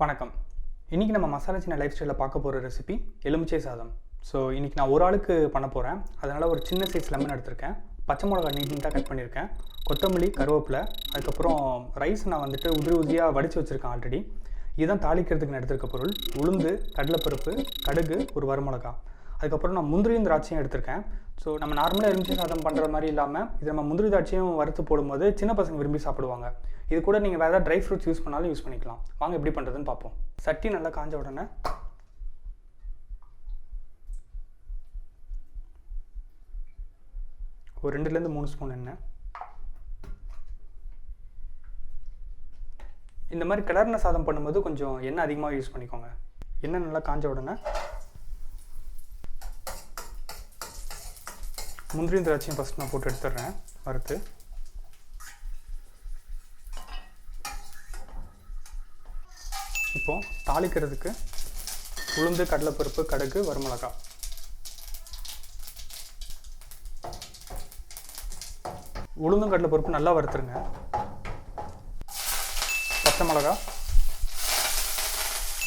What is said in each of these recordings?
வணக்கம். இன்றைக்கி நம்ம மசாலா சின்ன லைஃப் ஸ்டைலில் பார்க்க போகிற ரெசிபி எலுமிச்சை சாதம். ஸோ இன்றைக்கி நான் ஒரு ஆளுக்கு பண்ண போகிறேன். அதனால் ஒரு சின்ன சைஸ் லெமன் எடுத்திருக்கேன். பச்சை மிளகா நீட்டாக கட் பண்ணியிருக்கேன். கொத்தமல்லி, கருவேப்பிலை, அதுக்கப்புறம் ரைஸ் நான் வந்துட்டு உதிரியாக வடித்து வச்சுருக்கேன் ஆல்ரெடி. இதுதான் தாளிக்கிறதுக்கு நான் எடுத்திருக்க பொருள். உளுந்து, கடலைப்பருப்பு, கடுகு, ஒரு வரமிளகா. அதுக்கப்புறம் நான் முந்திரியும் திராட்சையும் எடுத்திருக்கேன். ஸோ நம்ம நார்மலாக எலுமிச்சை சாதம் பண்ணுற மாதிரி இல்லாமல் இது நம்ம முந்திரி திராட்சையும் வறுத்து போடும்போது சின்ன பசங்க விரும்பி சாப்பிடுவாங்க. இது கூட நீங்கள் வேறு ஏதாவது ட்ரை ஃப்ரூட்ஸ் யூஸ் பண்ணாலும் யூஸ் பண்ணிக்கலாம். வாங்க எப்படி பண்ணுறதுன்னு பார்ப்போம். சட்டி நல்லா காஞ்ச உடனே ஒரு 2-3 ஸ்பூன் எண்ணெய். இந்த மாதிரி கிளறின சாதம் பண்ணும்போது கொஞ்சம் எண்ணெய் அதிகமாக யூஸ் பண்ணிக்கோங்க. எண்ணெய் நல்லா காஞ்ச உடனே முந்திரியும் திராட்சையும் ஃபஸ்ட் நான் போட்டு எடுத்துடுறேன் வறுத்து. இப்போது தாளிக்கிறதுக்கு உளுந்து, கடலைப்பருப்பு, கடுகு, வரமிளகா. உளுந்தும் கடலைப்பருப்பு நல்லா வறுத்துருங்க. பச்சை மிளகா,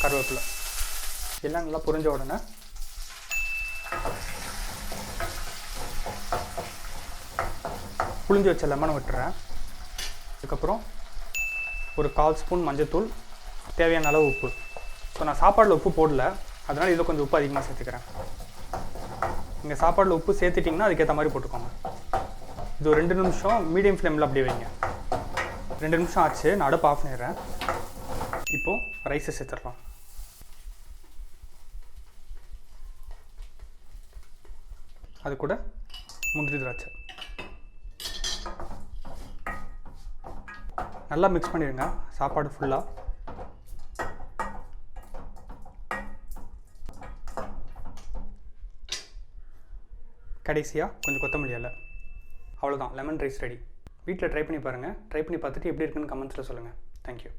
கருவேப்பிலை எல்லாம் நல்லா பொரிஞ்ச உடனே புளிஞ்சு வச்ச லெமனை விட்டுறேன். அதுக்கப்புறம் ஒரு 1/4 ஸ்பூன் மஞ்சத்தூள், தேவையான அளவு உப்பு. ஸோ நான் சாப்பாடில் உப்பு போடல, அதனால் இதில் கொஞ்சம் உப்பு அதிகமாக சேர்த்துக்கிறேன். நீங்கள் சாப்பாடில் உப்பு சேர்த்துட்டிங்கன்னா அதுக்கேற்ற மாதிரி போட்டுக்கோங்க. இது ஒரு 2 நிமிஷம் மீடியம் ஃப்ளேமில் அப்படியே வைங்க. 2 நிமிஷம் ஆச்சு, நான் அடுப்பு ஆஃப் பண்ணிடுறேன். இப்போது ரைஸை சேர்த்துடலாம். அது கூட முந்திரி திராட்சை நல்லா மிக்ஸ் பண்ணிடுங்க சாப்பாடு ஃபுல்லாக. கடைசியாக கொஞ்சம் கொத்தமல்லி இலை. அவ்வளோதான், லெமன் ரைஸ் ரெடி. வீட்டில் ட்ரை பண்ணி பாருங்கள். ட்ரை பண்ணி பார்த்துட்டு எப்படி இருக்குன்னு கமெண்ட்ஸில் சொல்லுங்கள். தேங்க்யூ.